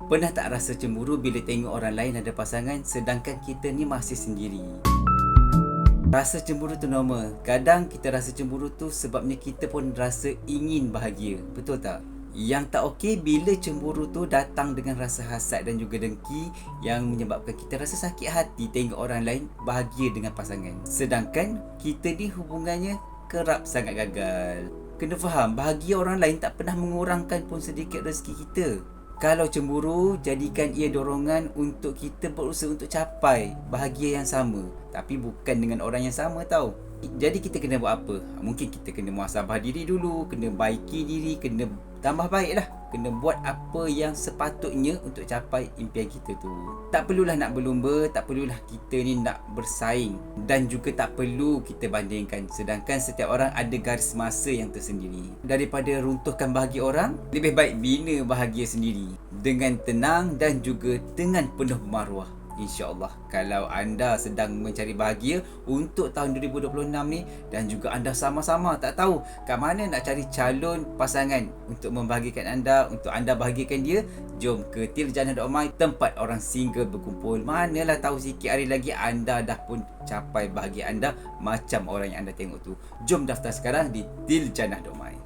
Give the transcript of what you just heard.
Pernah tak rasa cemburu bila tengok orang lain ada pasangan sedangkan kita ni masih sendiri? Rasa cemburu tu normal. Kadang kita rasa cemburu tu sebabnya kita pun rasa ingin bahagia. Betul tak? Yang tak okey bila cemburu tu datang dengan rasa hasad dan juga dengki yang menyebabkan kita rasa sakit hati tengok orang lain bahagia dengan pasangan. Sedangkan kita ni hubungannya kerap sangat gagal. Kena faham, bahagia orang lain tak pernah mengurangkan pun sedikit rezeki kita. Kalau cemburu, jadikan ia dorongan untuk kita berusaha untuk capai bahagia yang sama. Tapi bukan dengan orang yang sama tau. Jadi kita kena buat apa? Mungkin kita kena muhasabah diri dulu, kena baiki diri, kena tambah baik lah. Kena buat apa yang sepatutnya untuk capai impian kita tu. Tak perlulah nak berlumba, tak perlulah kita ni nak bersaing. Dan juga tak perlu kita bandingkan. Sedangkan setiap orang ada garis masa yang tersendiri. Daripada runtuhkan bahagia orang, lebih baik bina bahagia sendiri. Dengan tenang dan juga dengan penuh maruah. InsyaAllah kalau anda sedang mencari bahagia untuk tahun 2026 ni dan juga anda sama-sama tak tahu kat mana nak cari calon pasangan untuk membahagiakan anda, untuk anda bahagiakan dia, jom ke Tiljannah.my, tempat orang single berkumpul. Manalah tahu sikit hari lagi anda dah pun capai bahagia anda macam orang yang anda tengok tu. Jom daftar sekarang di Tiljannah.my.